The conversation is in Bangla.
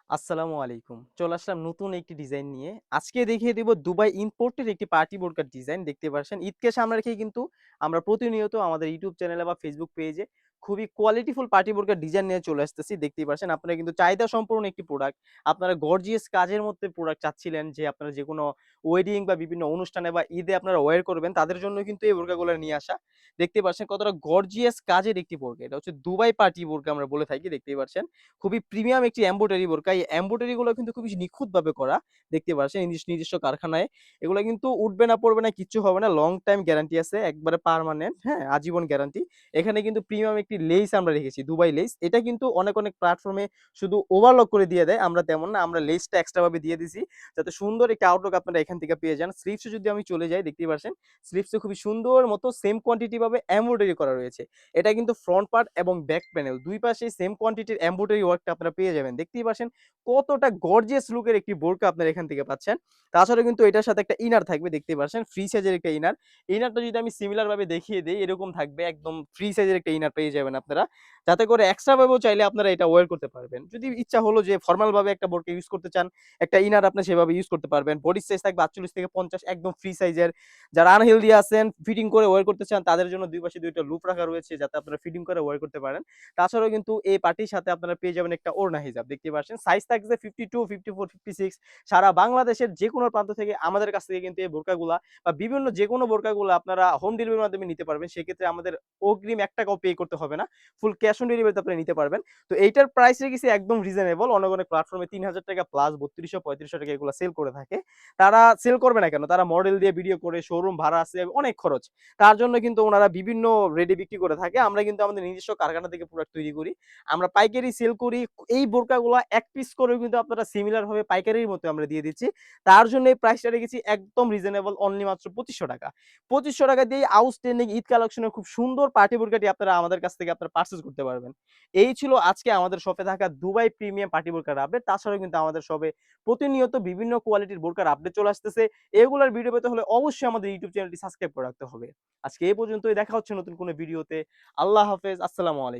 আসসালামু আলাইকুম। চলে আসলাম নতুন একটি ডিজাইন নিয়ে। আজকে দেখিয়ে দিব দুবাই ইম্পোর্টের একটি পার্টি বোরকার ডিজাইন। দেখতে পারছেন ঈদকে সামনে রেখেই কিন্তু আমরা প্রতিনিয়ত আমাদের ইউটিউব চ্যানেলে বা ফেসবুক পেজে খুবই কোয়ালিটিফুল পার্টি বোরকার ডিজাইন নিয়ে চলে আসতেছি। দেখতেই পারছেন আপনারা কিন্তু চাহিদা সম্পূর্ণ একটি প্রোডাক্ট। আপনারা গর্জিয়াস কাজের মধ্যে প্রোডাক্ট চাচ্ছিলেন যে আপনারা যেকোনো ওয়েডিং বা বিভিন্ন অনুষ্ঠানে বা ঈদে আপনারা ওয়্যার করবেন তাদের জন্য কিন্তু এই বোরকাগুলো নিয়ে আসা। দেখতে পাচ্ছেন কতটা গর্জিয়াস কাজের একটি বোরকা। এটা হচ্ছে দুবাই পার্টি বোরকা আমরা বলে থাকি। দেখতেই পাচ্ছেন। খুবই প্রিমিয়াম একটি এমব্রয়ডারি বোরকা। এই এমব্রয়ডারি গুলো কিন্তু খুবই নিখুঁতভাবে করা। দেখতে পাচ্ছেন নিজস্ব কারখানায়। এগুলা কিন্তু উঠবে না, পড়বে না, কিচ্ছু হবে না। লং টাইম গ্যারান্টি আছে। একবারে পার্মানেন্ট, হ্যাঁ? আজীবন গ্যারান্টি। এখানে কিন্তু প্রিমিয়াম একটি লেইস আমরা রেখেছি, দুবাই লেইস। এটা কিন্তু অনেক প্ল্যাটফর্মে শুধু ওভারলক করে দিয়ে দেয়। আমরা তেমন না। আমরা লেইসটা এক্সট্রা ভাবে দিয়ে দিছি। যাতে সুন্দর একটি আউটলুক আপনারা এখান থেকে পেয়ে যান। স্লিভস এ যদি আমি চলে যাই, দেখতেই পাচ্ছেন। স্লিভস এ খুবই সুন্দর মতো সেম কোয়ান্টিটি ভাবে এমব্রয়ডারি করা রয়েছে। এটা কিন্তু ফ্রন্ট পার্ট এবং ব্যাক প্যানেল ২ পাশেই সেম কোয়ান্টিটির এমব্রয়ডারি ওয়ার্কটা আপনারা পেয়ে যাবেন। দেখতেই পাচ্ছেন কতটা গর্জিয়াস লুকের একটি বোরকা আপনারা এখান থেকে পাচ্ছেন। তাছাড়া কিন্তু এটার সাথে একটা ইনার থাকবে, দেখতেই পাচ্ছেন ফ্রি সাইজের একটা ইনার। ইনারটা যদি আমি সিমিলার ভাবে দেখিয়ে দেই, এরকম থাকবে একদম ফ্রি সাইজের একটা ইনার পেয়ে যাবেন আপনারা। যাতে করে এক্সট্রা ভাবেও চাইলে আপনারা এটা ওয়্যার করতে পারবেন। যদি ইচ্ছা হলো যে ফরমাল ভাবে একটা বোরকা ইউজ করতে চান, একটা ইনার আপনি সেভাবে ইউজ করতে পারবেন। বডি সাইজ থাকবে ৪৮ থেকে ৫০, একদম ফ্রি সাইজের। যারা আনহেলথি আছেন, ফিটিং করে ওয়্যার করতে চান তাদের জন্য ২ পাশে ২ টা লুপ রাখা রয়েছে যাতে আপনারা ফিটিং করে ওয়্যার করতে পারেন। তাছাড়াও কিন্তু এই পার্টির সাথে আপনারা পেয়ে যাবেন একটা ওড়না হিজাব। দেখতে পাচ্ছেন সাইজ থাকছে 52, 54, 56। সারা বাংলাদেশের যেকোনো প্রান্ত থেকে আমাদের কাছ থেকে কিন্তু এই বোরকাগুলা বা বিভিন্ন যেকোনো বোরকাগুলা আপনারা হোম ডেলিভারির মাধ্যমে নিতে পারবেন। সেক্ষেত্রে আমাদের অগ্রিম ৳১ পে করতে হবে না। ফুল ক্যাশ অন ডেলিভারিতে আপনারা নিতে পারবেন। তো এইটার প্রাইস রেখেছি একদম রিজনেবল। অনেক প্ল্যাটফর্মে ৳৩,০০০ প্লাস ৳৩২০০, ৳৩৫০০ এগুলা সেল করে থাকে। তারা সেল করবে না কেন? তারা মডেল দিয়ে ভিডিও করে, শোরুম ভাড়া আছে, অনেক খরচ। তার জন্য কিন্তু উনারা বিভিন্ন রেটে বিক্রি করে থাকে। আমরা কিন্তু আমাদের নিজস্ব কারখানা থেকে প্রোডাক্ট তৈরি করি। আমরা পাইকারি সেল করি। এই বোরকাগুলা ১ পিস করেও কিন্তু আপনারা সিমিলার ভাবে পাইকারির মতো আমরা দিয়ে দিচ্ছি। তার জন্য এই প্রাইসটা রেখেছি একদম রিজনেবল, অনলি মাত্র ৳২৫০০। ৳২৫০০ দিয়ে আউটস্ট্যান্ডিং ঈদ কালেকশনের খুব সুন্দর পার্টি বোরকাটি আপনারা আমাদের কাছ থেকে আপনারা পারচেজ করতে পারবেন। এই ছিল আজকে আমাদের শপে থাকা দুবাই প্রিমিয়াম পার্টি বোরকার আপডেট। তাছাড়াও কিন্তু আমাদের শপে প্রতিনিয়ত বিভিন্ন কোয়ালিটির বোরকার আপডেট চলে আসতেছে। এগুলার ভিডিও পেতে হলে অবশ্যই আমাদের ইউটিউব চ্যানেলটি সাবস্ক্রাইব করে রাখতে হবে। আজকে এই পর্যন্তই, দেখা হচ্ছে নতুন কোনো ভিডিওতে। আল্লাহ হাফেজ। আসসালামু আলাইকুম।